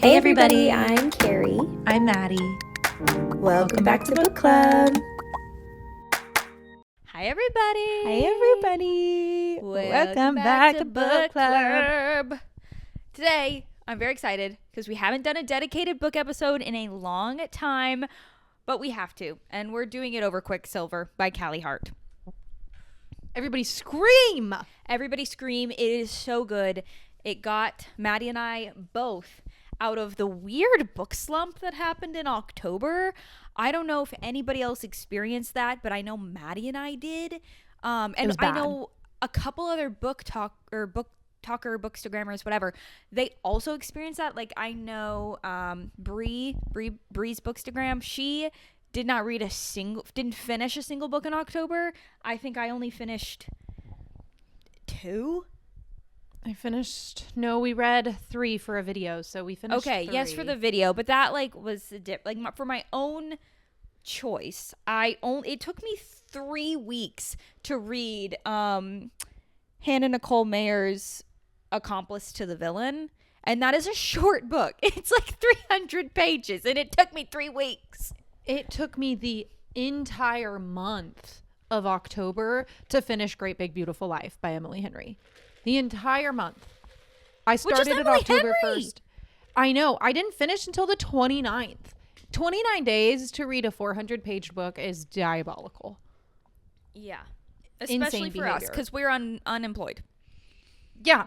Hey everybody, I'm Carrie. I'm Maddie. Welcome back to Book Club. Hi everybody. Hi everybody. Welcome back to Book Club. Today, I'm very excited because we haven't done a dedicated book episode in a long time, but we have to, and we're doing it over Quicksilver by Callie Hart. Everybody scream. Everybody scream. It is so good. It got Maddie and I both out of the weird book slump that happened in October. I don't know if anybody else experienced that, but I know Maddie and I did. And I know a couple other bookstagrammers, whatever, they also experienced that. Like I know Bree's Bookstagram, she didn't finish a single book in October. I think I only finished 2. We read 3 for a video, so we finished 3. Yes, for the video, but that was a dip. For my own choice, it took me 3 weeks to read Hannah Nicole Mayer's Accomplice to the Villain, and that is a short book. It's like 300 pages, and it took me 3 weeks. It took me the entire month of October to finish Great Big Beautiful Life by Emily Henry. The entire month. I started it October 1st. I know. I didn't finish until the 29th. 29 days to read a 400-page book is diabolical. Yeah. Especially for us, because we're unemployed. Yeah.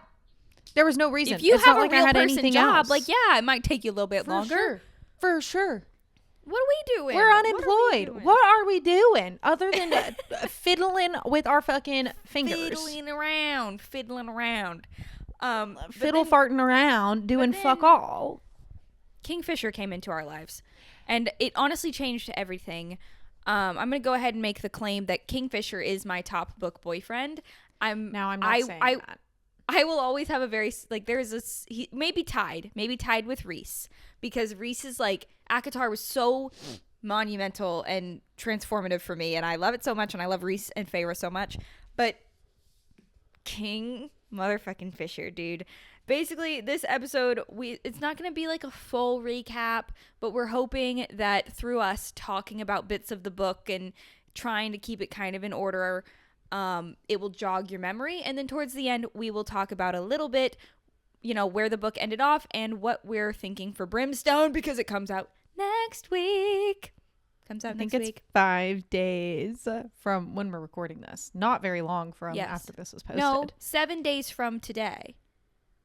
There was no real If you have a real person job, it might take you a little bit longer. For sure. What are we doing? We're unemployed. What are we doing other than fiddling with our fucking fingers? Fiddling around. Farting around, doing fuck all. Kingfisher came into our lives, and it honestly changed everything. I'm going to go ahead and make the claim that Kingfisher is my top book boyfriend. I'm not saying that. I will always have a very, maybe tied with Reese, because Reese is ACOTAR was so monumental and transformative for me, and I love it so much, and I love Reese and Feyre so much, but King motherfucking Fisher, dude. Basically, this episode, it's not going to be like a full recap, but we're hoping that through us talking about bits of the book and trying to keep it kind of in order, it will jog your memory. And then towards the end, we will talk about a little bit, where the book ended off and what we're thinking for Brimstone, because it comes out next week. I think it's 5 days from when we're recording this. Not very long from after this is posted. No, 7 days from today.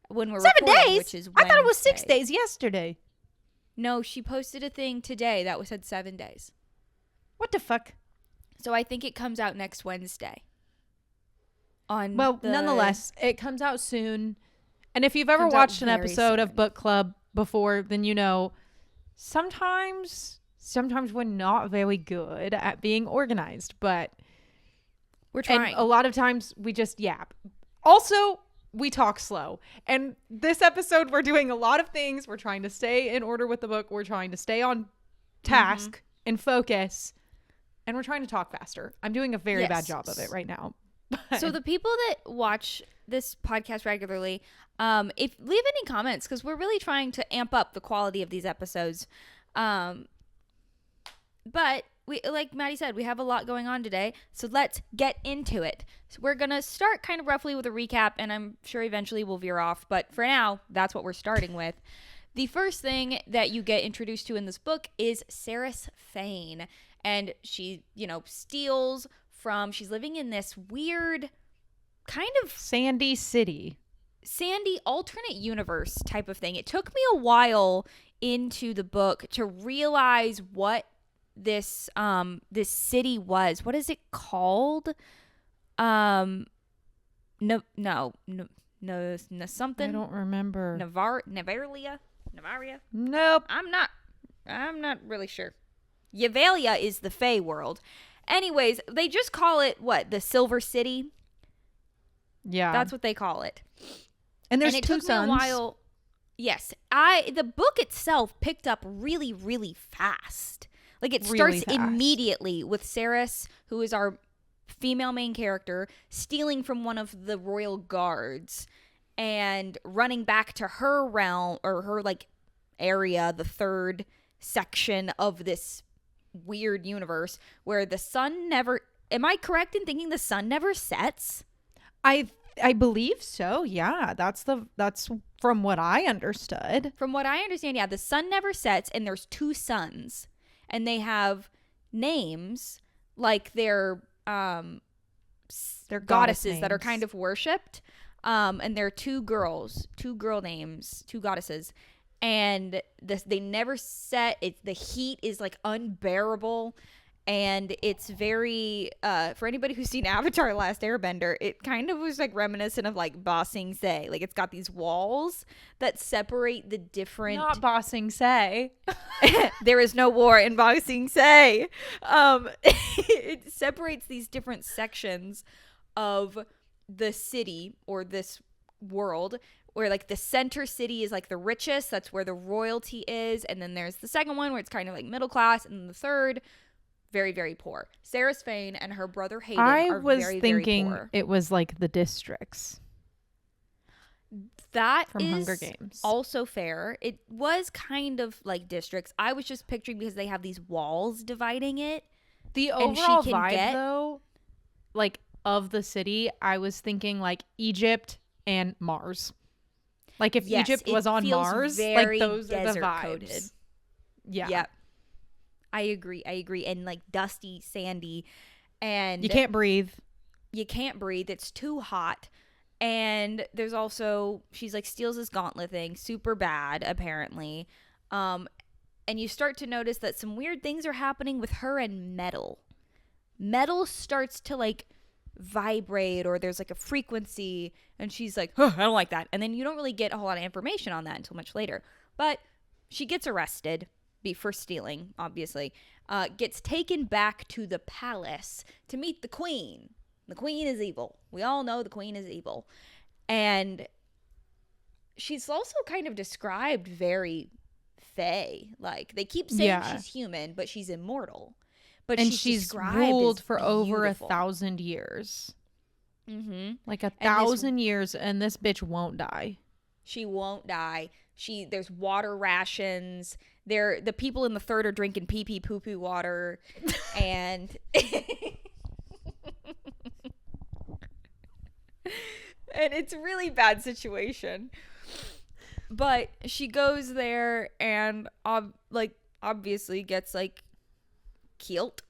When we're 7 recording, days? Which is Wednesday. I thought it was 6 Wednesday. days yesterday. No, she posted a thing today that said 7 days. What the fuck? So I think it comes out next Wednesday. Nonetheless, it comes out soon. And if you've ever watched an episode of Book Club before, then you know sometimes we're not very good at being organized, but we're trying. And a lot of times we just yap. Also, we talk slow. And this episode, we're doing a lot of things. We're trying to stay in order with the book. We're trying to stay on task and focus. And we're trying to talk faster. I'm doing a very bad job of it right now. So the people that watch this podcast regularly, if leave any comments, because we're really trying to amp up the quality of these episodes. But we, like Maddie said, we have a lot going on today, so let's get into it. So we're gonna start kind of roughly with a recap, and I'm sure eventually we'll veer off, but for now, that's what we're starting with. The first thing that you get introduced to in this book is Saeris Fane, and she, steals from, she's living in this weird kind of sandy alternate universe type of thing. It took me a while into the book to realize what this city was. What is it called? No, something. I don't remember. Navaria? Nope. I'm not really sure. Yavalia is the Fey world. Anyways, they just call it the Silver City. Yeah, that's what they call it. And there's it 2 took sons. Me a while. Yes, the book itself picked up really, really fast. It starts immediately with Saeris, who is our female main character, stealing from one of the royal guards and running back to her realm, or her area, the third section of this weird universe where the sun never, am I correct in thinking the sun never sets? I believe so. Yeah, that's from what I understood. From what I understand, yeah, the sun never sets, and there's two suns, and they have names like they're goddesses that are kind of worshipped. And they're two girl names, two goddesses, and they never set. The heat is like unbearable. And it's very, for anybody who's seen Avatar: Last Airbender, it kind of was like reminiscent of like Ba Sing Se. Like it's got these walls that separate the different. Not Ba Sing Se. There is no war in Ba Sing Se. It separates these different sections of the city or this world, where like the center city is like the richest. That's where the royalty is. And then there's the second one where it's kind of like middle class. And then the third, very, very poor. Saeris Fane and her brother Hayden are very, very poor. It was like the districts. That from is Hunger Games. Also fair. It was kind of like districts. I was just picturing because they have these walls dividing it. The overall vibe, though, like of the city, I was thinking like Egypt and Mars. Like if Egypt was on Mars, like those are the vibes. Coded. Yeah. Yep. I agree. And like dusty, sandy, and you can't breathe. It's too hot. And there's also, she's like steals this gauntlet thing, super bad apparently. And you start to notice that some weird things are happening with her and metal. Metal starts to like vibrate, or there's like a frequency, and she's like, I don't like that. And then you don't really get a whole lot of information on that until much later. But she gets arrested for stealing, obviously, gets taken back to the palace to meet the queen. The queen is evil. We all know the queen is evil. And she's also kind of described very fae. Like, they keep saying she's human, but she's immortal. But she's ruled for over 1,000 years. Mm-hmm. Like 1,000 years, and this bitch won't die. She won't die. There's water rations. The people in the third are drinking pee-pee poo-poo water. And and it's a really bad situation. But she goes there and obviously gets like killed.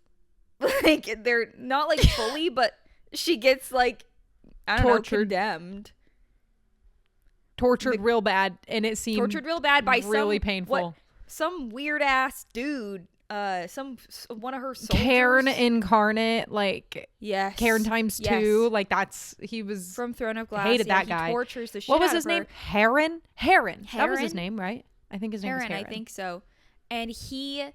Like they're not like fully, but she gets like, I don't know, condemned. Tortured real bad, and it seemed tortured real bad by really painful. Some weird ass dude, one of her soldiers. Karen incarnate, like Karen times 2, like he was from Throne of Glass. Hated that guy. He tortures the shit. What was out his of her. name? Heron. That was his name, right? I think his name was Heron. I think so. And he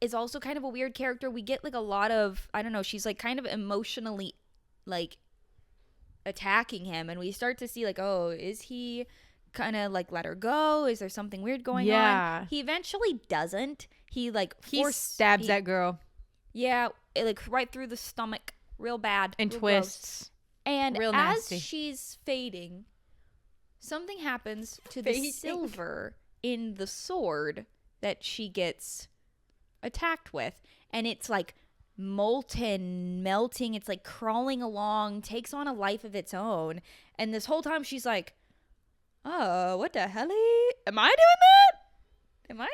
is also kind of a weird character. We get like a lot of, I don't know, she's like kind of emotionally like attacking him, and we start to see like, oh, is he kind of like let her go? Is there something weird going on? He eventually doesn't. He stabs that girl. Yeah, like right through the stomach, real bad, and real twists. Gross. And real nasty. As she's fading, something happens to the silver in the sword that she gets attacked with, and it's like molten, melting. It's like crawling along, takes on a life of its own. And this whole time she's like, oh, what the hell? Am I doing that?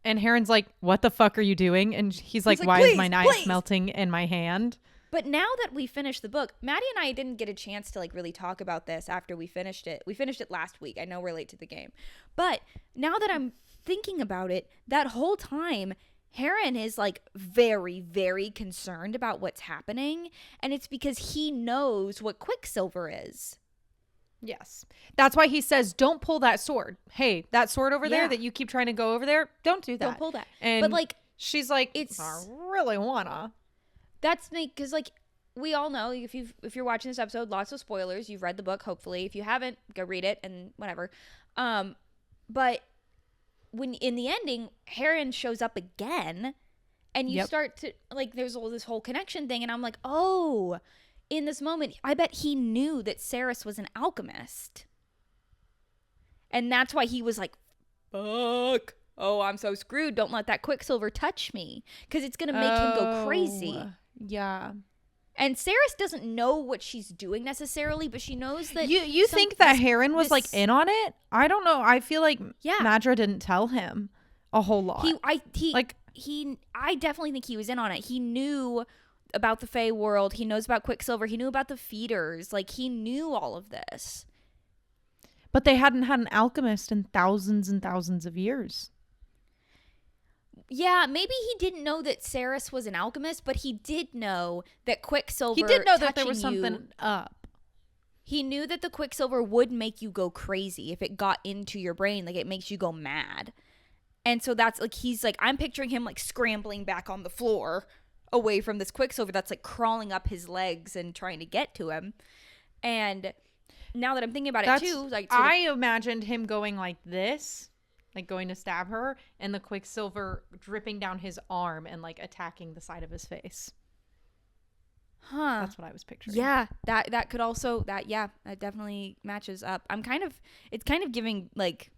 And Heron's like, what the fuck are you doing? And he's like, why is my knife melting in my hand? But now that we finished the book, Maddie and I didn't get a chance to like really talk about this after we finished it. We finished it last week. I know we're late to the game. But now that I'm thinking about it, that whole time Heron is like very, very concerned about what's happening, and it's because he knows what Quicksilver is. Yes. That's why he says, don't pull that sword. Hey, that sword over there that you keep trying to go over there, don't do that. Don't pull that. And but like, she's like, I really wanna. That's me, because like we all know, if you're watching this episode, lots of spoilers. You've read the book, hopefully. If you haven't, go read it and whatever. But when in the ending, Heron shows up again, and you start to like, there's all this whole connection thing, and I'm like, oh, in this moment, I bet he knew that Saeris was an alchemist, and that's why he was like fuck. Oh, I'm so screwed. Don't let that Quicksilver touch me. Because it's going to make him go crazy. Yeah. And Saeris doesn't know what she's doing necessarily, but she knows that... You think that Heron was, like, in on it? I don't know. I feel like Madra didn't tell him a whole lot. I definitely think he was in on it. He knew about the Fae world. He knows about Quicksilver. He knew about the feeders. Like, he knew all of this. But they hadn't had an alchemist in thousands and thousands of years. Yeah, maybe he didn't know that Saeris was an alchemist, but he did know that Quicksilver... He did know that there was something up. He knew that the Quicksilver would make you go crazy if it got into your brain. Like, it makes you go mad. And so that's, like, he's like... I'm picturing him, like, scrambling back on the floor away from this Quicksilver that's, like, crawling up his legs and trying to get to him. And now that I'm thinking about it, too... like, I imagined him going like this... like going to stab her, and the Quicksilver dripping down his arm and like attacking the side of his face. Huh. That's what I was picturing. Yeah, that could also that definitely matches up. It's kind of giving like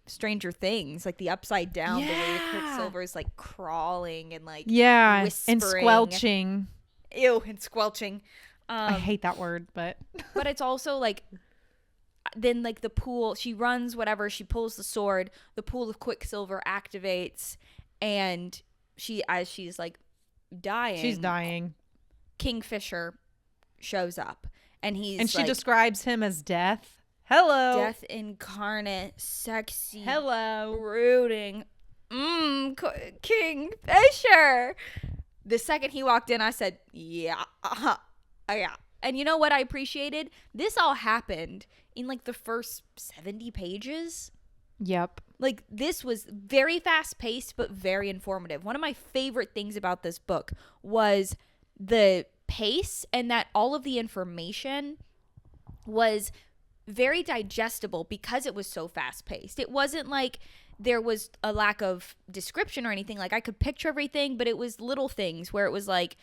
Stranger Things, like the upside down, the way the Quicksilver is like crawling and like whispering. And squelching. Ew, and squelching. I hate that word, but it's also like. Then like the pool, she runs, whatever, she pulls the sword, the pool of Quicksilver activates, and as she's like dying. She's dying. Kingfisher shows up, and she like, describes him as death. Hello. Death incarnate, sexy. Hello. Brooding. Kingfisher. The second he walked in, I said, yeah. Yeah. And you know what I appreciated? This all happened in like the first 70 pages. Yep. Like this was very fast paced, but very informative. One of my favorite things about this book was the pace, and that all of the information was very digestible because it was so fast paced. It wasn't like there was a lack of description or anything. Like I could picture everything, but it was little things where it was like,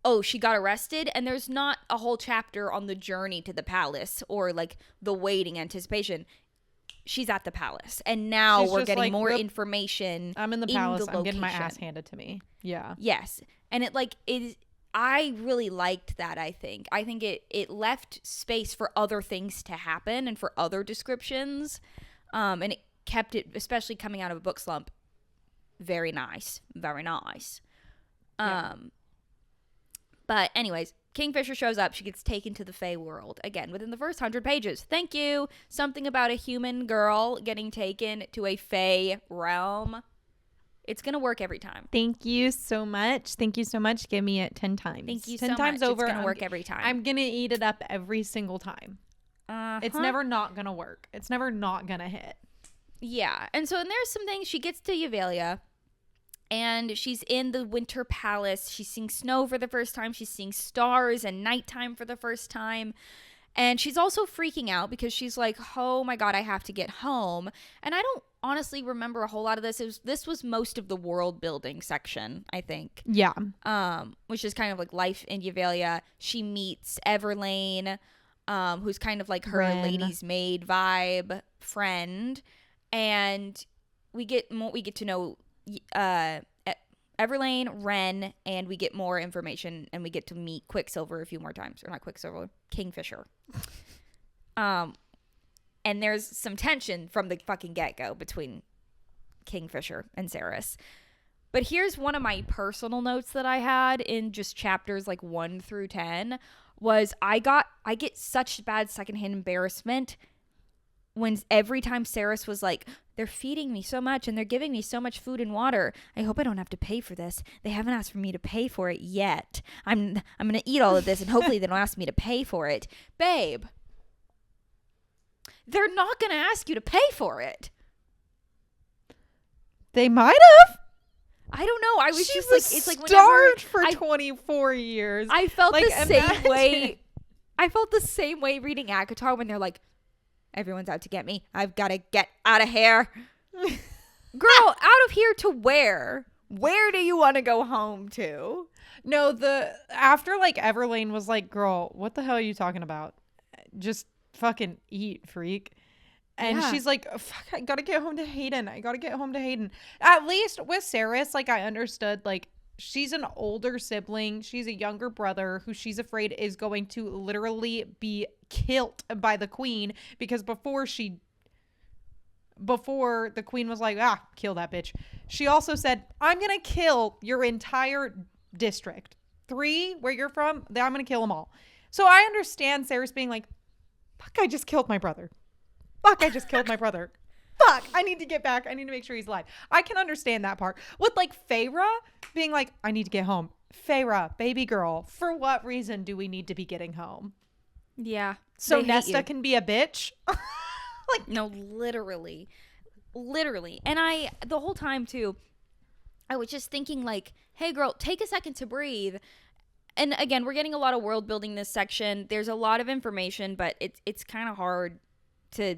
oh, she got arrested, and there's not a whole chapter on the journey to the palace or like the waiting anticipation. She's at the palace, and now we're getting like, more information. I'm in the palace. I'm getting my ass handed to me. Yeah. Yes, and it like is. I really liked that. I think it left space for other things to happen and for other descriptions, and it kept it, especially coming out of a book slump, very nice, very nice. Yeah. But anyways, Kingfisher shows up. She gets taken to the Fae world. Again, within the first 100 pages. Thank you. Something about a human girl getting taken to a Fae realm. It's going to work every time. Thank you so much. Thank you so much. Give me it 10 times. Thank you 10 so times much. over. It's going to work every time. I'm going to eat it up every single time. It's never not going to work. It's never not going to hit. Yeah. And so and there's some things. She gets to Yavalia. And she's in the winter palace. She's seeing snow for the first time. She's seeing stars and nighttime for the first time. And she's also freaking out because she's like, oh my God, I have to get home. And I don't honestly remember a whole lot of this. This was most of the world building section, I think. Yeah. Which is kind of like life in Yavalia. She meets Everlane, who's kind of like her lady's maid vibe friend. And we get to know Everlane, Ren, and we get more information, and we get to meet Quicksilver a few more times. Or not Quicksilver, Kingfisher. And there's some tension from the fucking get-go between Kingfisher and Saeris. But here's one of my personal notes that I had in just chapters like 1 through 10 was I get such bad secondhand embarrassment when every time Saeris was like, they're feeding me so much and they're giving me so much food and water. I hope I don't have to pay for this. They haven't asked for me to pay for it yet. I'm going to eat all of this and hopefully they don't ask me to pay for it. Babe, they're not going to ask you to pay for it. They might have. I don't know. I was she just was like, it's like starved for 24 years. I felt like, the same way. I felt the same way reading ACOTAR when they're like, everyone's out to get me. I've got to get out of here. Girl, out of here to where? Where do you want to go home to? No, after like Everlane was like, girl, what the hell are you talking about? Just fucking eat, freak. And she's like, fuck, I gotta get home to Hayden. At least with Saeris, like, I understood, like, she's an older sibling. She's a younger brother who she's afraid is going to literally be killed by the queen, because before the queen was like, kill that bitch, she also said, I'm gonna kill your entire district. 3 where you're from, I'm gonna kill them all. So I understand Saeris being like, fuck, I just killed my brother. Fuck, I need to get back. I need to make sure he's alive. I can understand that part. With like Feyre being like, I need to get home. Feyre, baby girl, for what reason do we need to be getting home? Yeah. So Nesta can be a bitch? Like, no, literally. And the whole time too, I was just thinking like, hey girl, take a second to breathe. And again, we're getting a lot of world building this section. There's a lot of information, but it's kind of hard to,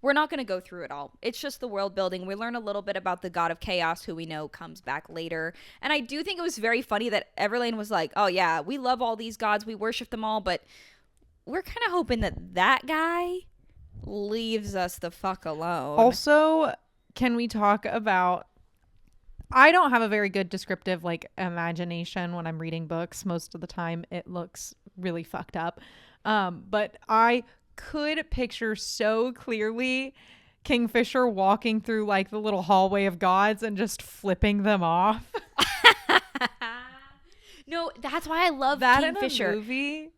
we're not going to go through it all. It's just the world building. We learn a little bit about the god of chaos, who we know comes back later. And I do think it was very funny that Everlane was like, oh yeah, we love all these gods. We worship them all, but we're kind of hoping that guy leaves us the fuck alone. Also, can we talk about, I don't have a very good descriptive like imagination when I'm reading books. Most of the time it looks really fucked up. But I could picture so clearly Kingfisher walking through like the little hallway of gods and just flipping them off. No, that's why I love that Kingfisher. In a movie.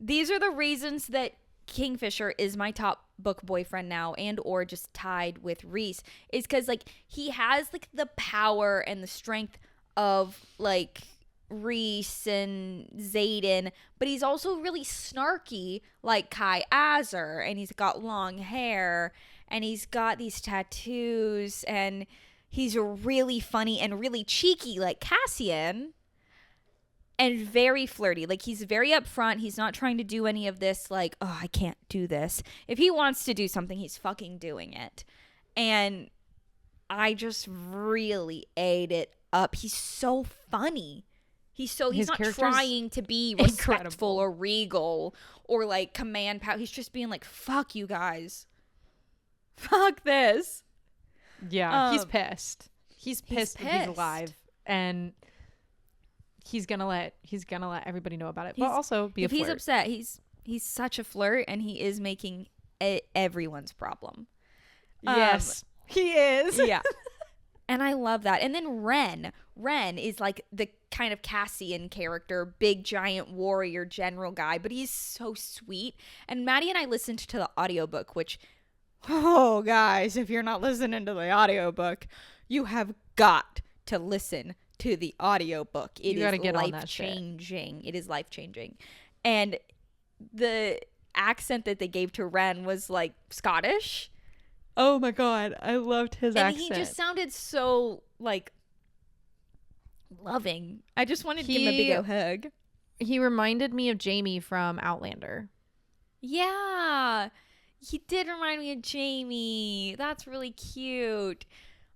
These are the reasons that Kingfisher is my top book boyfriend now, and or just tied with Rhys, is because like he has like the power and the strength of like Rhys and Xaden, but he's also really snarky like Kai Azar, and he's got long hair and he's got these tattoos, and he's really funny and really cheeky like Cassian. And very flirty. Like, he's very upfront. He's not trying to do any of this, like, oh, I can't do this. If he wants to do something, he's fucking doing it. And I just really ate it up. He's so funny. He's not trying to be respectful or regal or, like, command power. He's just being like, fuck you guys. Fuck this. Yeah, he's pissed. He's pissed that he's alive. And he's gonna let everybody know about it, but also be a flirt. If he's upset, he's such a flirt, and he is making everyone's problem. Yes, he is. Yeah. And I love that. And then Ren is like the kind of Cassian character, big giant warrior general guy, but he's so sweet. And Maddie and I listened to the audiobook, which, oh guys, if you're not listening to the audiobook, you have got to listen to the audiobook. It is life-changing. It is life-changing. And the accent that they gave to Ren was like Scottish. Oh my god, I loved his accent. And he just sounded so like loving. I just wanted to give him a big hug. He reminded me of Jamie from Outlander. Yeah, he did remind me of Jamie. That's really cute.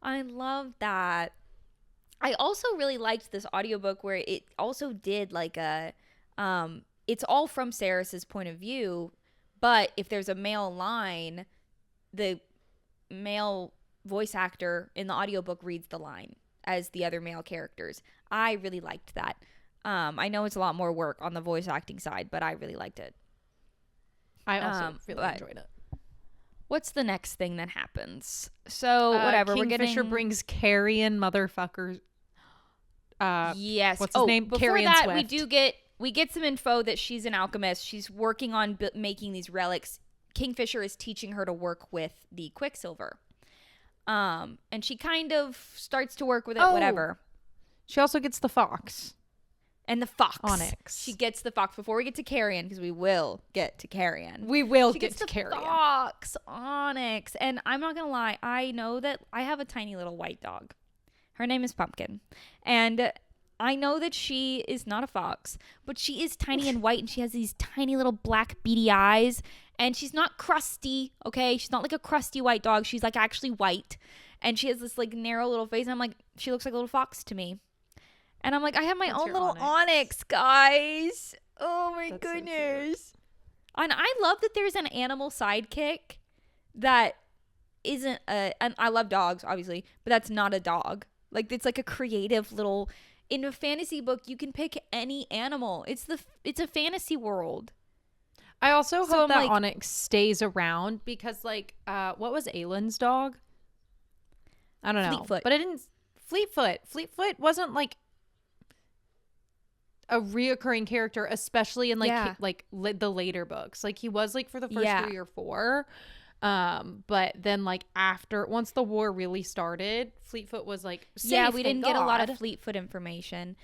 I love that. I also really liked this audiobook where it also did like a, it's all from Saeris' point of view, but if there's a male line, the male voice actor in the audiobook reads the line as the other male characters. I really liked that. I know it's a lot more work on the voice acting side, but I really liked it. I also really enjoyed it. What's the next thing that happens? So whatever, Kingfisher brings carrion motherfuckers. Yes. What's his name? Before Carrion that, Swift. we get some info that she's an alchemist. She's working on making these relics. Kingfisher is teaching her to work with the Quicksilver. And she kind of starts to work with it. Whatever. She also gets the fox. And the fox. Onyx. She gets the fox before we get to Carrion, because we will get to Carrion. She gets to Carrion. Fox, Onyx. And I'm not going to lie. I know that I have a tiny little white dog. Her name is Pumpkin. And I know that she is not a fox, but she is tiny and white, and she has these tiny little black beady eyes. And she's not crusty, okay? She's not like a crusty white dog. She's like actually white. And she has this like narrow little face. And I'm like, she looks like a little fox to me. And I'm like, I have my own little Onyx, guys. Oh my goodness. So and I love that there's an animal sidekick that isn't and I love dogs, obviously, but that's not a dog. Like, it's like a creative little, in a fantasy book, you can pick any animal. It's a fantasy world. I also hope that Onyx stays around because, like, what was Aylin's dog? I don't know. Fleetfoot. But it didn't. Fleetfoot. Fleetfoot wasn't, like, a reoccurring character, especially in, like, the later books. Like, he was, like, for the first 3 or 4. But then, like, once the war really started, Fleetfoot was, like, safe, we didn't get a lot of Fleetfoot information.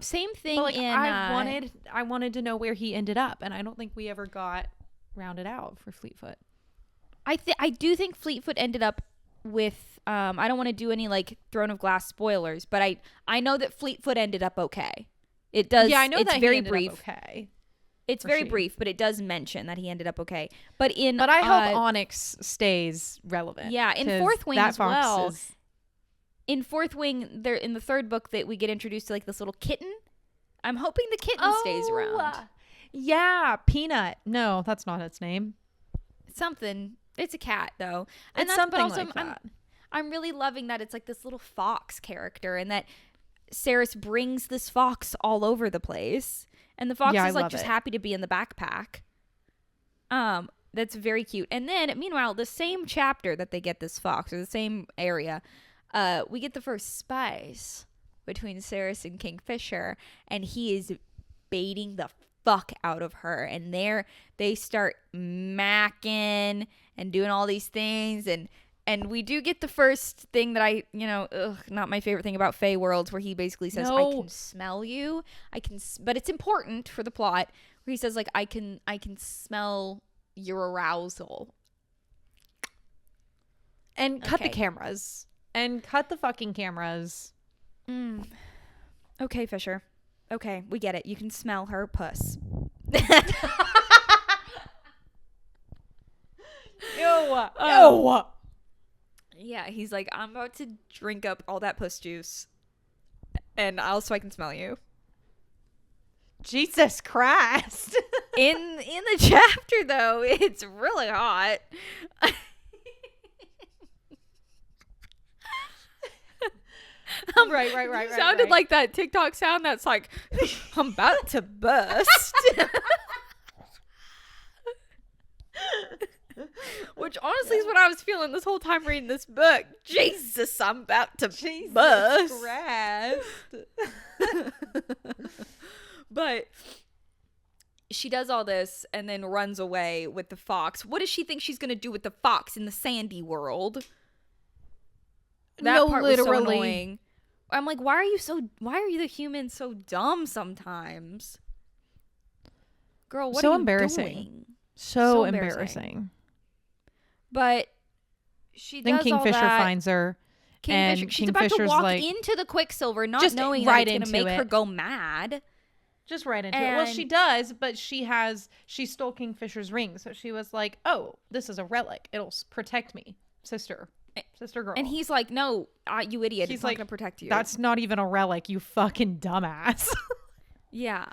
Same thing, but, like, I wanted to know where he ended up, and I don't think we ever got rounded out for Fleetfoot. I do think Fleetfoot ended up with I don't want to do any, like, Throne of Glass spoilers, but I know that Fleetfoot ended up okay. It does. Yeah, I know it's very brief. Okay. It's very brief, but it does mention that he ended up okay. But I hope Onyx stays relevant. Yeah, in Fourth Wing as well. In Fourth Wing, there in the third book that we get introduced to, like, this little kitten. I'm hoping the kitten stays around. Yeah, Peanut. No, that's not its name. Something. It's a cat though, and it's something like that. I'm really loving that it's like this little fox character, and that Saeris brings this fox all over the place. And the fox is, like, just happy to be in the backpack. That's very cute. And then, meanwhile, the same chapter that they get this fox, or the same area, we get the first spice between Saeris and Kingfisher, and he is baiting the fuck out of her. And they start macking and doing all these things, and we do get the first thing that not my favorite thing about Fae Worlds, where he basically says, I can smell you. But it's important for the plot, where he says, like, I can smell your arousal. And cut the cameras. And cut the fucking cameras. Okay, Fisher. Okay, we get it. You can smell her puss. Ew. Yeah, he's like, I'm about to drink up all that puss juice, and also I can smell you. Jesus Christ. in the chapter, though, it's really hot. Right. Sounded like that TikTok sound that's like, I'm about to bust. Which honestly is what I was feeling this whole time reading this book. Jesus, I'm about to bust. But she does all this and then runs away with the fox. What does she think she's going to do with the fox in the sandy world? That part was so annoying. I'm like, why are you the humans so dumb sometimes? Girl, what are you doing? So embarrassing. But she then does Kingfisher all that. Finds her. Kingfisher, she's about to walk into the Quicksilver, not just knowing right that it's going to make her go mad. Just right into it. Well, she does, but she stole Kingfisher's ring, so she was like, "Oh, this is a relic. It'll protect me, sister girl." And he's like, "No, you idiot! It's not going to protect you. That's not even a relic, you fucking dumbass." Yeah.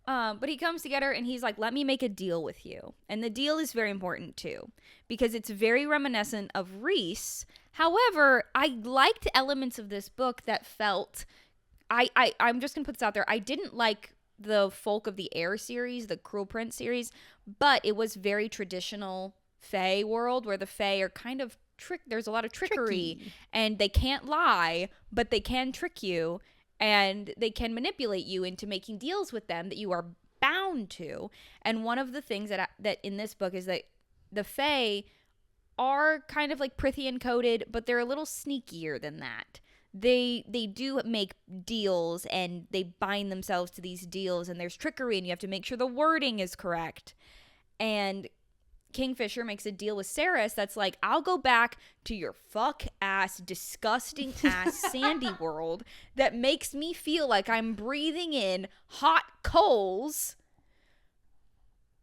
But he comes to get her, and he's like, let me make a deal with you. And the deal is very important, too, because it's very reminiscent of Reese. However, I liked elements of this book that felt... I'm just going to put this out there. I didn't like the Folk of the Air series, the Cruel Prince series, but it was very traditional Fae world, where the Fae are kind of... There's a lot of trickery, and they can't lie, but they can trick you. And they can manipulate you into making deals with them that you are bound to. And one of the things that in this book is that the Fae are kind of like Prithian coded, but they're a little sneakier than that. They do make deals, and they bind themselves to these deals, and there's trickery, and you have to make sure the wording is correct. And Kingfisher makes a deal with Saeris that's like, I'll go back to your fuck-ass, disgusting-ass sandy world that makes me feel like I'm breathing in hot coals,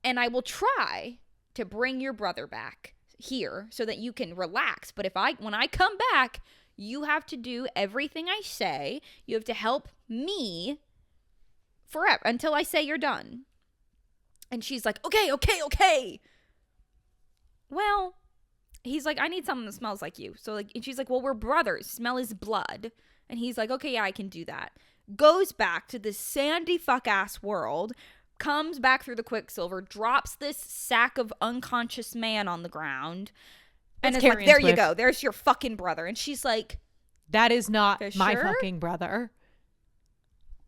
and I will try to bring your brother back here so that you can relax. But when I come back, you have to do everything I say. You have to help me forever until I say you're done. And she's like, okay. Well, he's like, I need something that smells like you. So like, and she's like, well, we're brothers. Smell his blood. And he's like, okay, yeah, I can do that. Goes back to this sandy fuck ass world, comes back through the Quicksilver, drops this sack of unconscious man on the ground. And it's like, there you go. There's your fucking brother. And she's like, that is not Fisher? my fucking brother.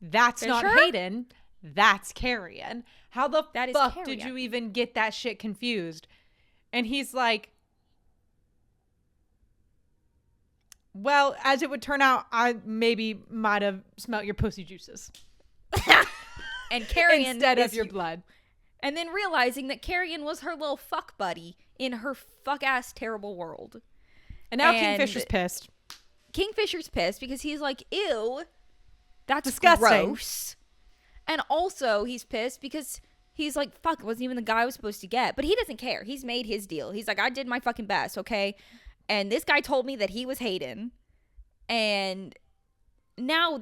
That's Fisher? not Hayden. That's Carrion. How the fuck Carrion. did you even get that shit confused? And he's like, well, as it would turn out, I maybe might have smelt your pussy juices. And Carrion instead of your blood. And then realizing that Carrion was her little fuck buddy in her fuck ass terrible world. And now Kingfisher's pissed. Kingfisher's pissed because he's like, ew, that's disgusting. Gross. And also he's pissed because he's like, fuck, it wasn't even the guy I was supposed to get. But he doesn't care. He's made his deal. He's like, I did my fucking best, okay? And this guy told me that he was Hayden. And now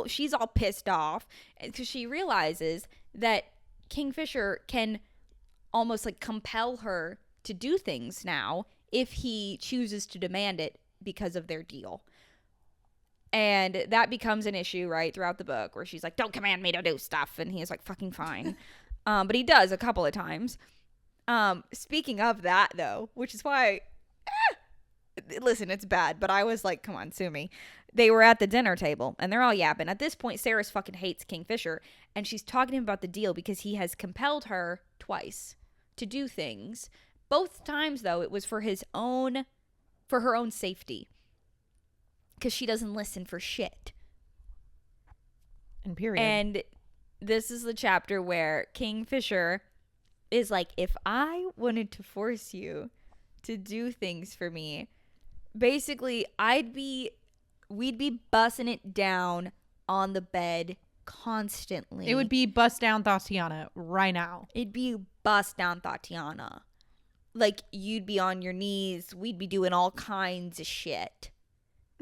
she's all pissed off because she realizes that Kingfisher can almost like compel her to do things now if he chooses to demand it because of their deal. And that becomes an issue, right, throughout the book where she's like, don't command me to do stuff. And he's like, fucking fine. But he does a couple of times. Speaking of that, though, which is why... Listen, it's bad, but I was like, come on, sue me. They were at the dinner table, and they're all yapping. At this point, Saeris fucking hates Kingfisher, and she's talking to him about the deal because he has compelled her twice to do things. Both times, though, it was for her own safety. Because she doesn't listen for shit. And period. And this is the chapter where Kingfisher is like, if I wanted to force you to do things for me, basically we'd be bussing it down on the bed constantly. It would be bust down Tatiana right now. It'd be bust down Tatiana. Like, you'd be on your knees. We'd be doing all kinds of shit.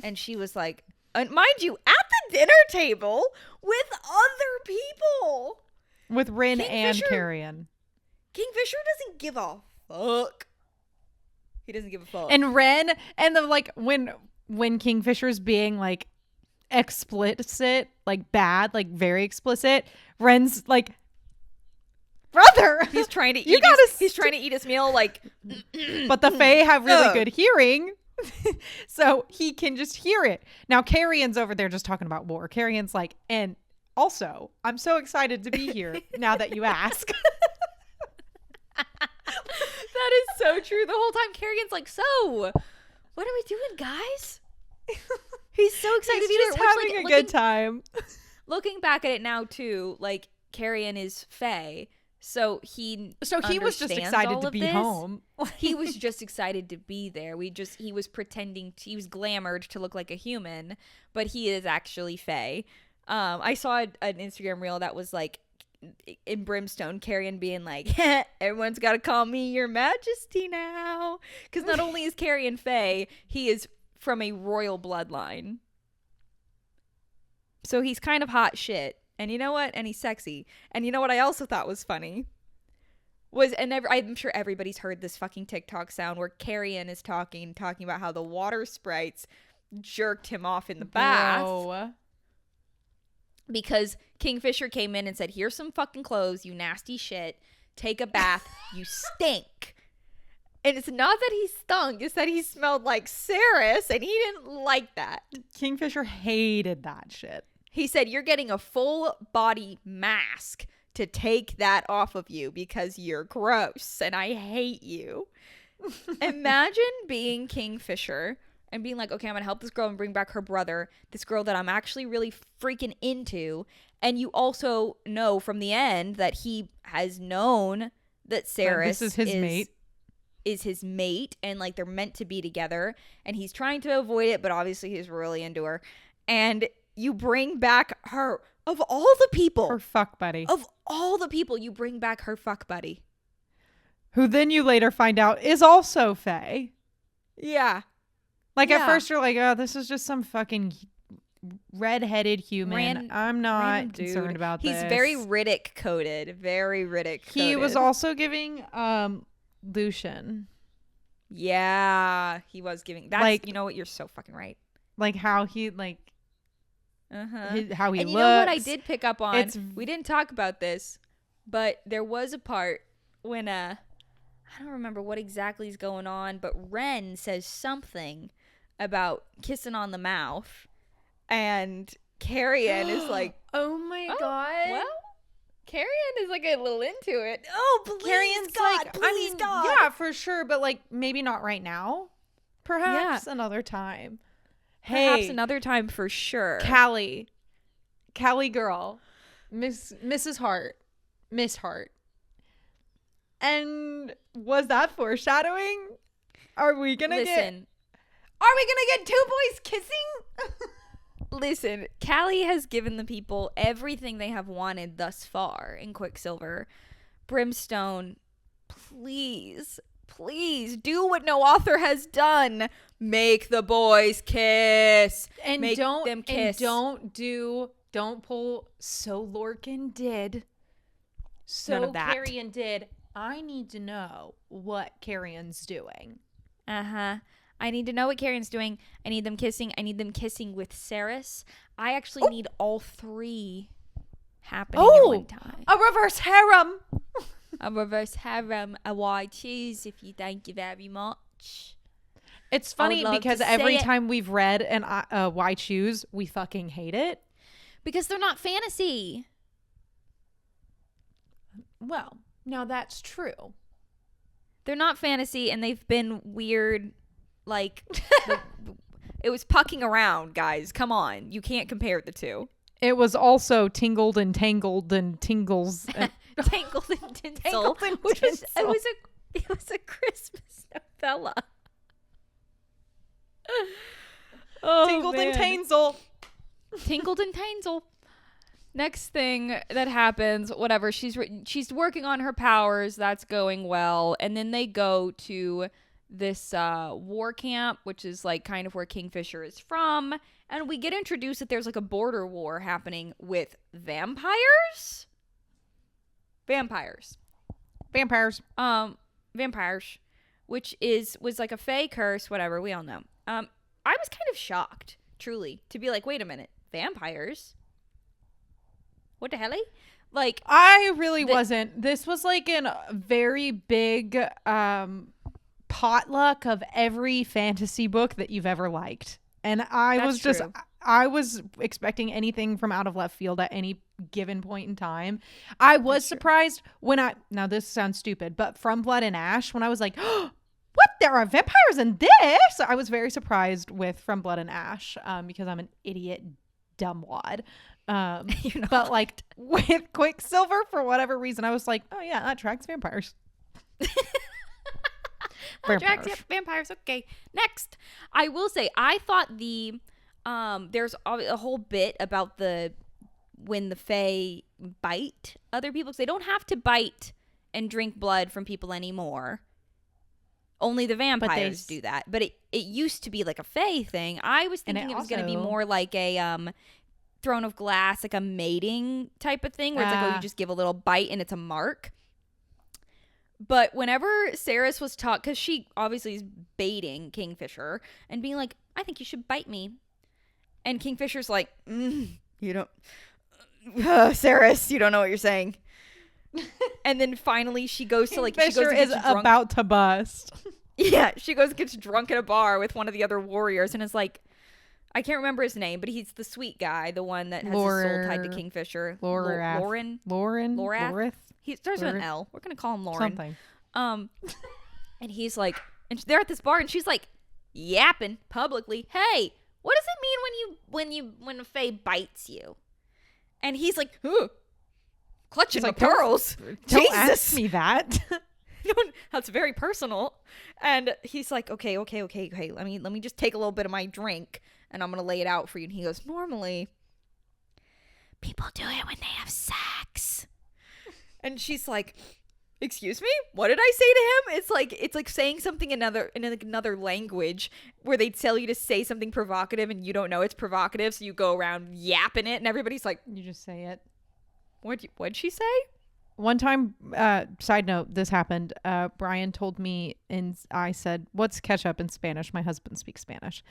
And she was like, and mind you, at the dinner table with other people. With Rin and Carrion. Kingfisher doesn't give a fuck. He doesn't give a fuck. And Ren, and the like when Kingfisher's being like explicit, like bad, like very explicit, Ren's like, brother, he's trying to he's trying to eat his meal, like. But the Fae have really good hearing, so he can just hear it. Now Carrion's over there just talking about war. Carrion's like, and also, I'm so excited to be here now that you ask. That is so true. The whole time Carrion's like, so what are we doing, guys? He's so excited to be just there. Having a good time. Looking back at it now too, like Carrion is Fae, so he was just excited to be home. He was just excited to be there. He was pretending he was glamored to look like a human, but he is actually Fae. I saw an Instagram reel that was like, in Brimstone, Carrion being like, everyone's got to call me your majesty now. Because not only is Carrion Fae, he is from a royal bloodline. So he's kind of hot shit. And you know what? And he's sexy. And you know what I also thought was funny? I'm sure everybody's heard this fucking TikTok sound where Carrion is talking about how the water sprites jerked him off in the bath. Because Kingfisher came in and said, here's some fucking clothes, you nasty shit. Take a bath. You stink. And it's not that he stunk. It's that he smelled like Saeris, and he didn't like that. Kingfisher hated that shit. He said, you're getting a full body mask to take that off of you because you're gross, and I hate you. Imagine being Kingfisher and being like, okay, I'm going to help this girl and bring back her brother, this girl that I'm actually really freaking into. And you also know from the end that he has known that Saeris is his mate. And like they're meant to be together. And he's trying to avoid it, but obviously he's really into her. And you bring back her, of all the people. Her fuck buddy. Of all the people, you bring back her fuck buddy. Who then you later find out is also Fae. Yeah. Like, at first you're like, oh, this is just some fucking red-headed human. I'm not concerned about this. He's very Riddick coded. Very Riddick coded. He was also giving Lucian. Yeah, he was giving. That's Like, you know what? You're so fucking right. Like how he like. How he and looks. You know what I did pick up on? We didn't talk about this, but there was a part when I don't remember what exactly is going on, but Ren says something about kissing on the mouth, and Carrion is like, "Oh my god!" Well, Carrion is like a little into it. Oh, please, Carrion's God, like, please, God. Yeah, for sure, but like maybe not right now. Perhaps another time. Perhaps another time for sure. Callie girl, Mrs. Hart, Miss Hart. And was that foreshadowing? Are we gonna get 2 boys kissing? Listen, Callie has given the people everything they have wanted thus far in Quicksilver. Brimstone, please do what no author has done. Make the boys kiss. And make don't them kiss. And don't pull so Lorcan did. So None of that. Carrion did. I need to know what Carrion's doing. I need to know what Carrion's doing. I need them kissing. I need them kissing with Saeris. I actually need all three happening at one time. A reverse harem. A reverse harem. A wide cheese, if you thank you very much. It's funny because every time we've read an Why Choose, we fucking hate it. Because they're not fantasy. Well, now that's true. They're not fantasy, and they've been weird. Like, it was pucking around, guys. Come on. You can't compare the two. It was also tingled and tangled and tingles. And Tangled and tinsel. It was a Christmas novella. Tingled and Tainsel. Tingled and Tainsel. Next thing that happens, whatever, she's working on her powers. That's going well. And then they go to this war camp, which is like kind of where Kingfisher is from. And we get introduced that there's like a border war happening with vampires. Vampires, which was like a fey curse, whatever, we all know. I was kind of shocked, truly, to be like, wait a minute, vampires? What the hell? Like, I really wasn't. This was like a very big potluck of every fantasy book that you've ever liked. And I was expecting anything from out of left field at any given point in time. I was surprised when now this sounds stupid, but From Blood and Ash, when I was like, oh, what? There are vampires in this? I was very surprised with From Blood and Ash because I'm an idiot dumbwad. But like with Quicksilver, for whatever reason, I was like, oh yeah, that tracks vampires. Vampires. Okay. Next, I will say I thought there's a whole bit about when the Fae bite other people, because they don't have to bite and drink blood from people anymore. Only the vampires do that. But it used to be like a Fae thing. I was thinking it was going to be more like a Throne of Glass, like a mating type of thing, where it's like, you just give a little bite and it's a mark. But whenever Saeris was taught, because she obviously is baiting Kingfisher and being like, I think you should bite me. And Kingfisher's like, you don't, Saeris, you don't know what you're saying. And then finally she goes to like, Kingfisher is about to bust. Yeah, she gets drunk at a bar with one of the other warriors and is like, I can't remember his name, but he's the sweet guy, the one that has his soul tied to Kingfisher. Lauren. He starts with an L. We're gonna call him Lauren. Something. And he's like, and they're at this bar, and she's like, yapping publicly. Hey, what does it mean when a Fae bites you? And he's like, clutching my pearls. Don't ask me that. That's very personal. And he's like, okay. Let me just take a little bit of my drink, and I'm gonna lay it out for you. And he goes, normally, people do it when they have sex. And she's like, excuse me? What did I say to him? It's like saying something in another language where they tell you to say something provocative and you don't know it's provocative, so you go around yapping it and everybody's like, you just say it. What'd she say? one time, side note, this happened. Brian told me, and I said, "What's ketchup in Spanish?" My husband speaks Spanish,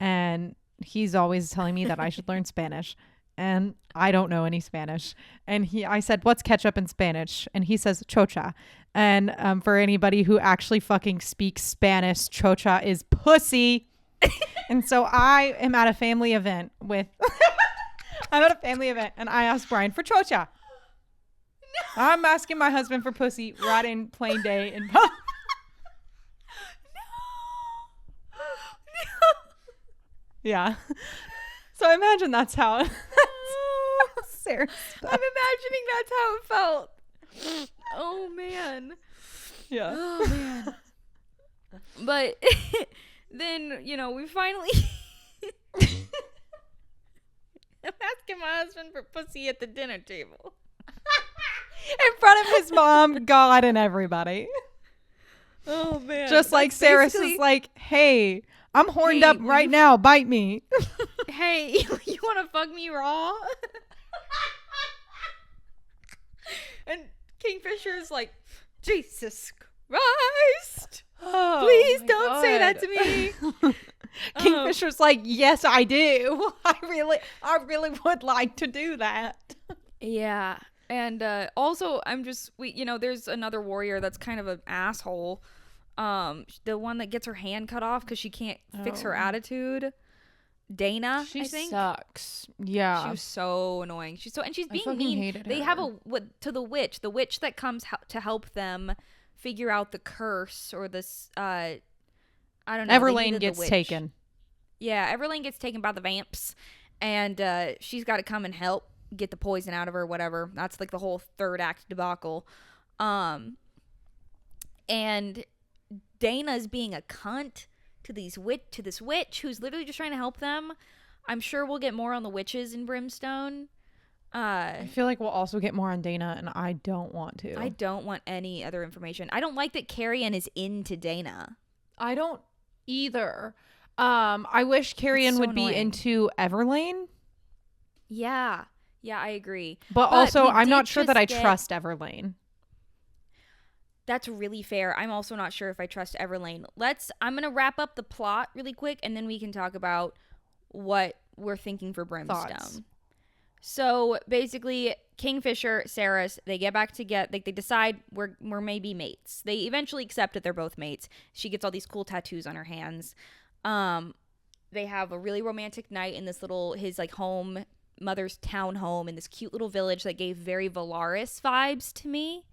and he's always telling me that I should learn Spanish, and I don't know any Spanish. And I said, "What's ketchup in Spanish?" And he says, "Chocha." And for anybody who actually fucking speaks Spanish, chocha is pussy. And so I am at a family event with. I'm at a family event, and I asked Brian for chocha. No. I'm asking my husband for pussy right in plain day in public. No. Yeah. So imagine that's how Sarah. I'm imagining that's how it felt. Oh man. Yeah. Oh man. But then, we finally I'm asking my husband for pussy at the dinner table. In front of his mom, God, and everybody. Oh man. Just like Saeris is like, hey, I'm horned up right now. Bite me. Hey, you want to fuck me raw? And Kingfisher is like, Jesus Christ. Oh, please don't say that to me. Kingfisher's like, yes, I do. I really would like to do that. Yeah. And also, there's another warrior that's kind of an asshole. The one that gets her hand cut off because she can't fix her attitude. Dana, she I think. Sucks. Yeah. She was so annoying. She's being mean. They her. have the witch that comes to help them figure out the curse or this. I don't know. Everlane gets taken. Yeah, Everlane gets taken by the vamps, and she's got to come and help get the poison out of her, whatever. That's like the whole third act debacle. And Dana's being a cunt to this witch who's literally just trying to help them. I'm sure we'll get more on the witches in Brimstone. I feel like we'll also get more on Dana, and I don't want to. I don't want any other information. I don't like that Carrion is into Dana. I don't either. I wish Carrion would be into Everlane. Yeah, I agree. But also, I'm not sure that I trust Everlane. That's really fair. I'm also not sure if I trust Everlane. I'm going to wrap up the plot really quick, and then we can talk about what we're thinking for Brimstone. Thoughts. So basically, Kingfisher, Saeris, they get back together. They decide we're maybe mates. They eventually accept that they're both mates. She gets all these cool tattoos on her hands. They have a really romantic night in this his home, mother's town home in this cute little village that gave very Valaris vibes to me.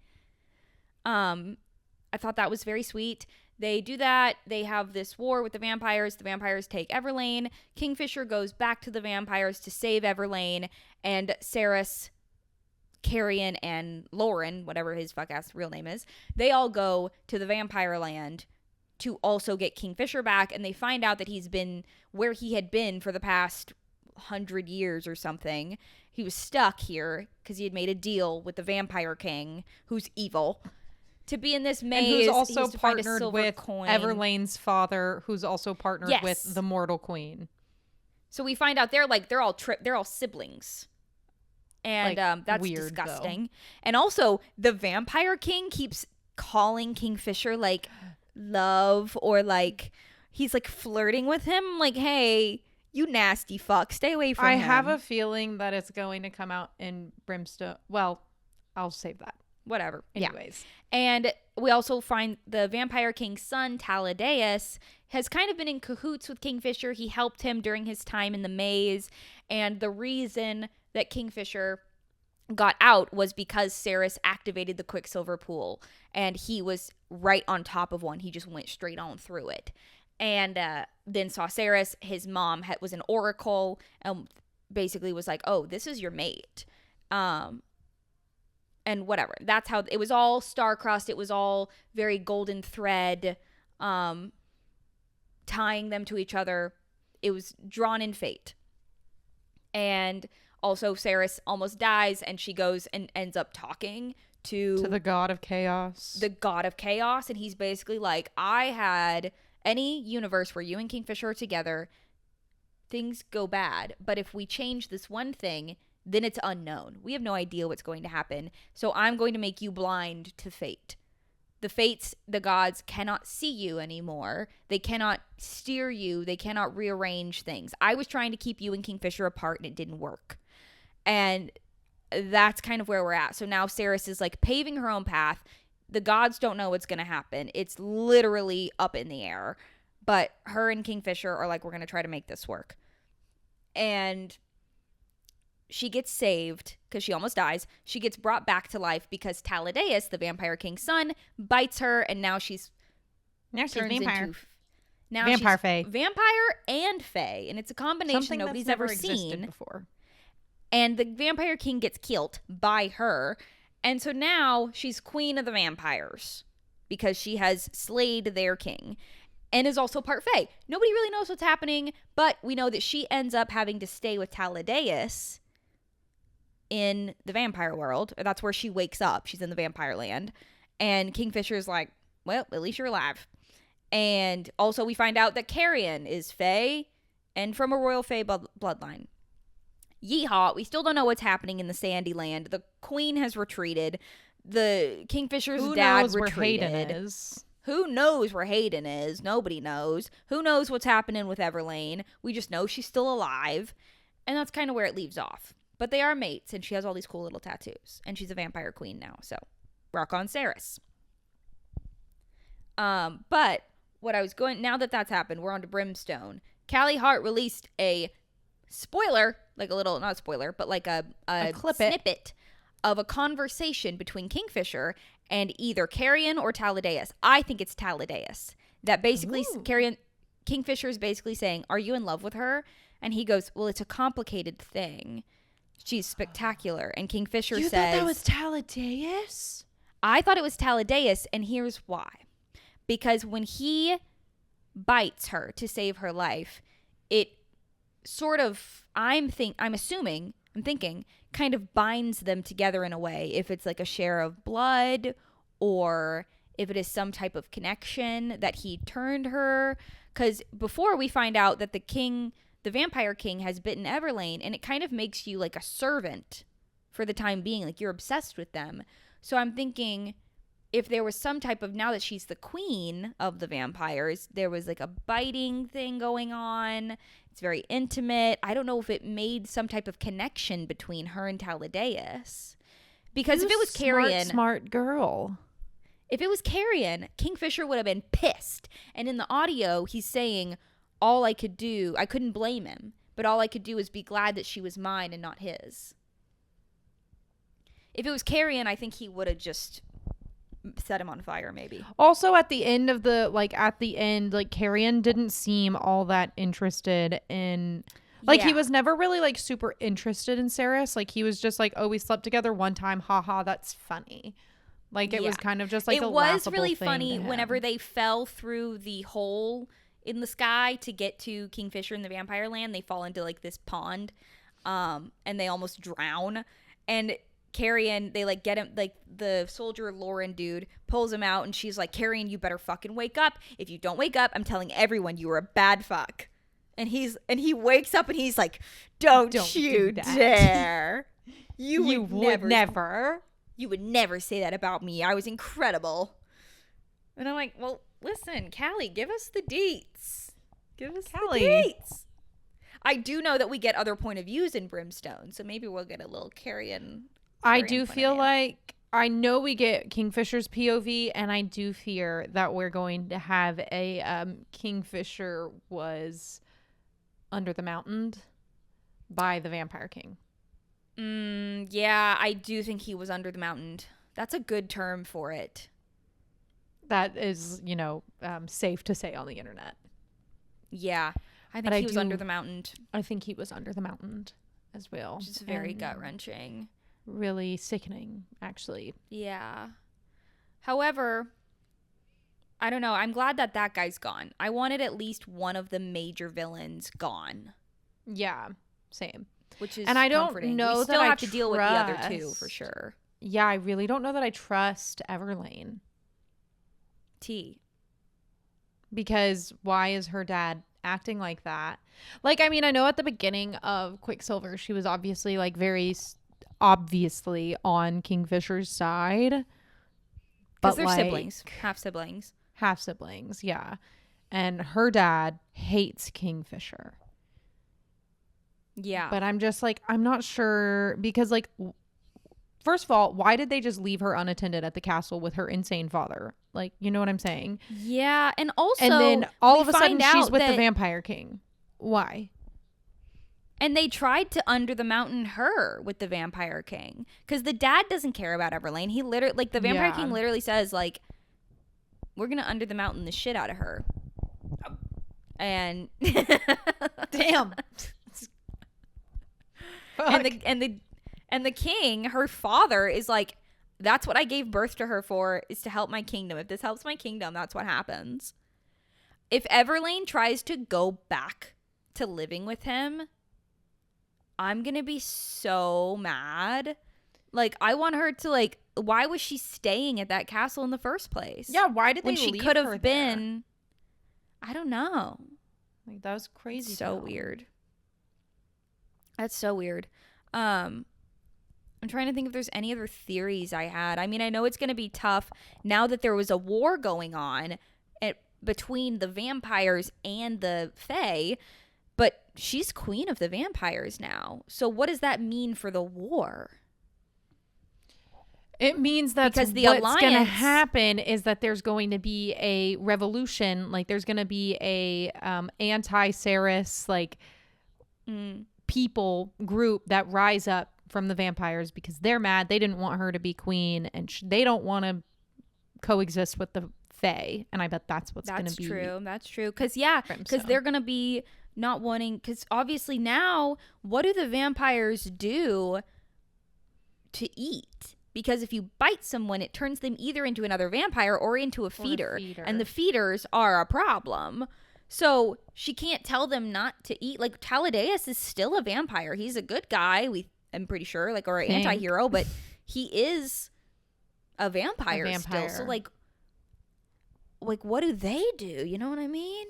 I thought that was very sweet. They do that. They have this war with the vampires. The vampires take Everlane. Kingfisher goes back to the vampires to save Everlane. And Saeris, Carrion, and Lauren, whatever his fuck-ass real name is, they all go to the vampire land to also get Kingfisher back. And they find out that he's been where he had been for the past 100 years or something. He was stuck here because he had made a deal with the vampire king, who's evil, to be in this maze. And who's also partnered with Everlane's father, who's also partnered with the Mortal Queen. So we find out they're all siblings. And that's weird, disgusting. Though. And also, the vampire king keeps calling Kingfisher love, or he's flirting with him. Hey, you nasty fuck, stay away from him. I have a feeling that it's going to come out in Brimstone. Well, I'll save that. Whatever. Anyways. Yeah. And we also find the vampire king's son, Taladeus, has kind of been in cahoots with Kingfisher. He helped him during his time in the maze. And the reason that Kingfisher got out was because Saeris activated the Quicksilver pool. And he was right on top of one. He just went straight on through it. And then saw Saeris. His mom was an oracle. And basically was like, oh, this is your mate. And whatever. That's how it was all star-crossed. It was all very golden thread, tying them to each other. It was drawn in fate. And also Saeris almost dies, and she goes and ends up talking to the god of chaos. The god of chaos. And he's basically like, I had any universe where you and Kingfisher are together, things go bad. But if we change this one thing, then it's unknown. We have no idea what's going to happen. So I'm going to make you blind to fate. The fates, the gods cannot see you anymore. They cannot steer you. They cannot rearrange things. I was trying to keep you and Kingfisher apart and it didn't work. And that's kind of where we're at. So now Saeris is like paving her own path. The gods don't know what's going to happen. It's literally up in the air. But her and Kingfisher are like, we're going to try to make this work. And she gets saved because she almost dies. She gets brought back to life because Taladeus, the Vampire King's son, bites her, and now she's vampire. Now Vampire she's fae. Vampire and fae, and it's a combination Something nobody's that's never ever existed seen before. And the Vampire King gets killed by her, and so now she's queen of the vampires because she has slayed their king. And is also part fae. Nobody really knows what's happening, but we know that she ends up having to stay with Taladeus in the vampire world. That's where she wakes up. She's in the vampire land. And Kingfisher's like, well, at least you're alive. And also we find out that Carrion is fae and from a royal fae bloodline. Yeehaw, we still don't know what's happening in the Sandy Land. The queen has retreated. The Kingfisher's dad retreated. Where Hayden is. Who knows where Hayden is? Nobody knows. Who knows what's happening with Everlane? We just know she's still alive. And that's kind of where it leaves off. But they are mates, and she has all these cool little tattoos. And she's a vampire queen now, so rock on Saeris. But what I was going... Now that that's happened, we're on to Brimstone. Callie Hart released a spoiler, like a little... Not a spoiler, but like a snippet of a conversation between Kingfisher and either Carrion or Taladeus. I think it's Taladeus. That basically, Kingfisher is basically saying, are you in love with her? And he goes, well, it's a complicated thing. She's spectacular. And Kingfisher says... You thought that was Taladeus? I thought it was Taladeus, and here's why. Because when he bites her to save her life, it sort of, I'm thinking, kind of binds them together in a way. If it's like a share of blood, or if it is some type of connection that he turned her. Because before we find out that the Vampire King has bitten Everlane, and it kind of makes you like a servant for the time being. Like you're obsessed with them. So I'm thinking if there was some type of, now that she's the queen of the vampires, there was like a biting thing going on. It's very intimate. I don't know if it made some type of connection between her and Taladeus. Because if it was Carrion... Smart girl. If it was Carrion, Kingfisher would have been pissed. And in the audio, he's saying, all I could do... I couldn't blame him. But all I could do is be glad that she was mine and not his. If it was Carrion, I think he would have just... set him on fire, maybe. Also at the end of Carrion didn't seem all that interested in, he was never really super interested in Saeris. Like he was just like, oh, we slept together one time, haha, that's funny. It was kind of just like it was really funny whenever they fell through the hole in the sky to get to Kingfisher in the vampire land. They fall into this pond, and they almost drown. And Carrion, they get him, the soldier Lauren dude pulls him out, and she's like, Carrion, you better fucking wake up. If you don't wake up, I'm telling everyone you were a bad fuck. And he wakes up and he's like, don't you dare. You would never. You would never say that about me. I was incredible. And I'm like, well, listen, Callie, give us the deets. Give us the deets. I do know that we get other point of views in Brimstone, so maybe we'll get a little Carrion. I do feel like, I know we get Kingfisher's POV, and I do fear that we're going to have a Kingfisher was under the mountain by the Vampire King. Yeah, I do think he was under the mountain. That's a good term for it. That is, safe to say on the internet. Yeah, I think he was under the mountain. I think he was under the mountain as well. Which is very gut-wrenching. Really sickening, actually. Yeah. However, I don't know. I'm glad that guy's gone. I wanted at least one of the major villains gone. Yeah, same. Which is and I don't comforting. know we that still I have to deal with the other two for sure. Yeah, I really don't know that I trust Everlane. T. Because why is her dad acting like that. Like, I mean, I know at the beginning of Quicksilver, she was obviously like very obviously on Kingfisher's side. Because they're siblings. Half siblings, yeah. And her dad hates Kingfisher. Yeah. But I'm just like, I'm not sure because like, first of all, why did they just leave her unattended at the castle with her insane father? Like, you know what I'm saying? Yeah. And also, and then all of a sudden she's with the Vampire King. Why? And they tried to under the mountain her with the Vampire King because the dad doesn't care about Everlane. He literally, like, the Vampire King literally says, like, we're going to under the mountain the shit out of her. And damn. And the king, her father, is like, that's what I gave birth to her for, is to help my kingdom. If this helps my kingdom, that's what happens. If Everlane tries to go back to living with him, I'm going to be so mad. Like, I want her to, like, why was she staying at that castle in the first place? Yeah, why did they when she leave could her have been there? I don't know. Like, that was crazy. So weird. That's so weird. I'm trying to think if there's any other theories I had. I mean, I know it's going to be tough now that there was a war going on between the vampires and the Fae, but she's queen of the vampires now. So what does that mean for the war? It means that what's going to happen is that there's going to be a revolution. Like, there's going to be a anti-Saeris, like, people group that rise up from the vampires because they're mad. They didn't want her to be queen, and they don't want to coexist with the Fae. And I bet that's what's going to be. That's true. Because they're going to be not wanting. Because obviously now, what do the vampires do to eat? Because if you bite someone, it turns them either into another vampire or into a feeder. And the feeders are a problem. So she can't tell them not to eat. Like, Taladeus is still a vampire. He's a good guy, I'm pretty sure, like, or an anti-hero, but he is a vampire still. So, like, what do they do? You know what I mean?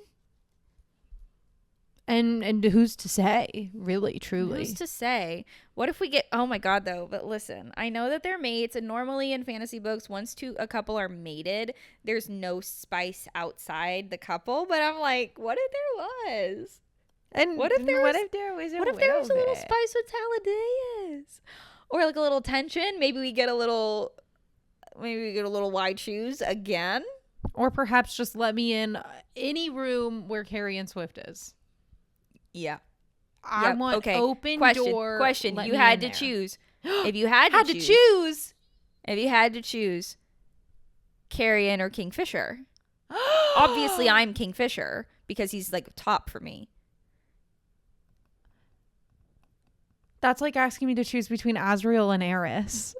And who's to say, really, truly? Who's to say? What if we get, oh my God, though, but listen, I know that they're mates, and normally in fantasy books, once a couple are mated, there's no spice outside the couple, but I'm like, what if there was? And what if there was a little spice with Taladeus? Or like a little tension? Maybe we get a little wide shoes again? Or perhaps just let me in any room where Carrie and Swift is. Yeah. I want open door. Question. You had to choose. If you had to choose. If you had to choose Carrion or Kingfisher. Obviously, I'm Kingfisher because he's like top for me. That's like asking me to choose between Azrael and Eris.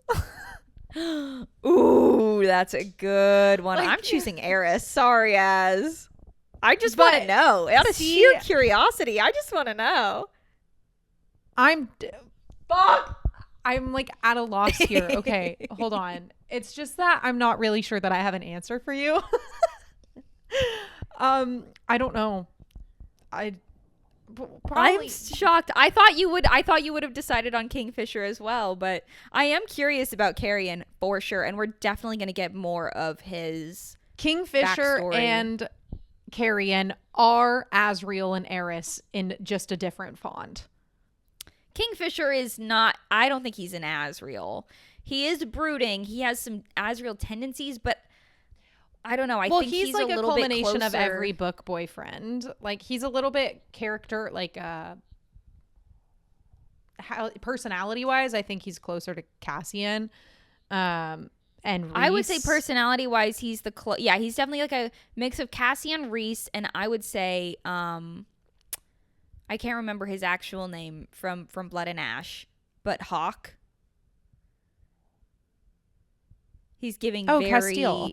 Ooh, that's a good one. Like, I'm choosing Eris. Sorry, Az. I just want to know. Out of sheer curiosity, I just want to know. I'm like at a loss here. Okay, hold on. It's just that I'm not really sure that I have an answer for you. I don't know. I'm shocked. I thought you would have decided on Kingfisher as well, but I am curious about Carrion for sure, and we're definitely going to get more of his Kingfisher backstory. And Carrion are Azrael and Eris in just a different font. Kingfisher is not. I don't think he's an Azrael. He is brooding. He has some Azrael tendencies, but I don't know. I think he's like a culmination of every book boyfriend. Like, he's a little bit character, like personality wise. I think he's closer to Cassian. And Rhys. I would say personality wise, he's he's definitely like a mix of Cassian, Rhys, and I would say I can't remember his actual name from Blood and Ash, but Hawk. He's giving very Castile.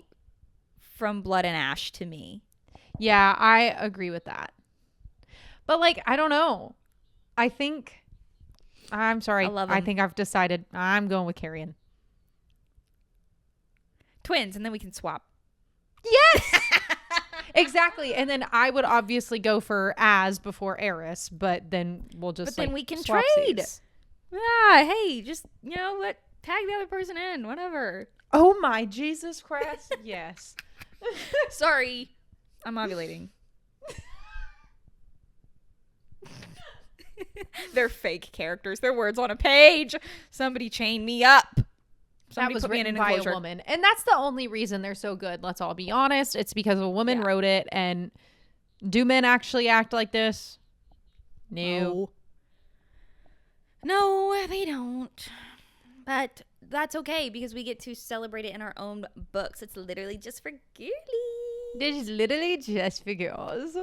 From Blood and Ash to me. Yeah, I agree with that. But like, I don't know. I'm sorry. I think I've decided I'm going with Carrion. Twins, and then we can swap. Yes. Exactly. And then I would obviously go for as before Eris, but then we'll just But then we can swap trade. seats. Yeah, hey, just, you know what? Tag the other person in, whatever. Oh my Jesus Christ. Yes. Sorry. I'm ovulating. They're fake characters. They're words on a page. Somebody chain me up. Somebody that was put me in written an by enclosure. a woman. And that's the only reason they're so good. Let's all be honest. It's because a woman wrote it. And do men actually act like this? No. No, they don't. But that's okay because we get to celebrate it in our own books. It's literally just for girlies. This is literally just for girls.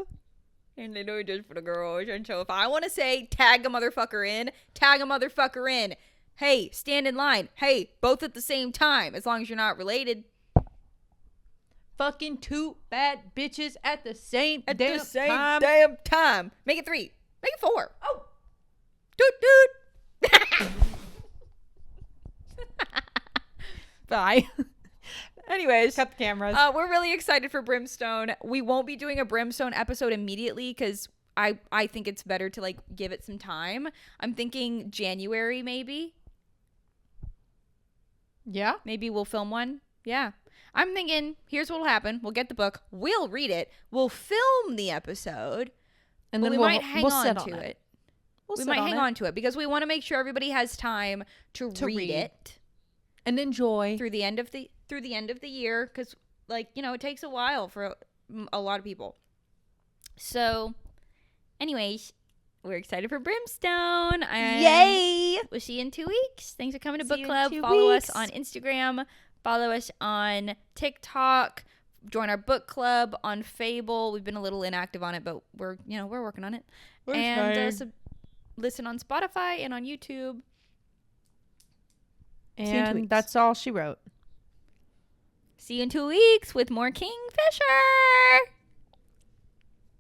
And they know just for the girls. And so if I want to say tag a motherfucker in, tag a motherfucker in. Hey, stand in line. Hey, both at the same time, as long as you're not related. Fucking two bad bitches at the same At damn the same time. damn time. Make it 3. Make it 4. Oh. Doot. Bye. Anyways, Cut the cameras. We're really excited for Brimstone. We won't be doing a Brimstone episode immediately because I think it's better to like give it some time. I'm thinking January maybe. Yeah. Maybe we'll film one. Yeah. I'm thinking here's what'll happen. We'll get the book. We'll read it. We'll film the episode. And then we might hang on to it. We We might hang on to it because we want to make sure everybody has time to read it and enjoy through the end of the year because, like, you know, it takes a while for a lot of people. So, anyways, we're excited for Brimstone. And Yay! we'll see you in 2 weeks. Thanks for coming to See Book you in Club. 2 Follow weeks. us on Instagram. Follow us on TikTok. Join our book club on Fable. We've been a little inactive on it, but we're working on it. Listen on Spotify and on YouTube. And that's all she wrote. See you in 2 weeks with more Kingfisher.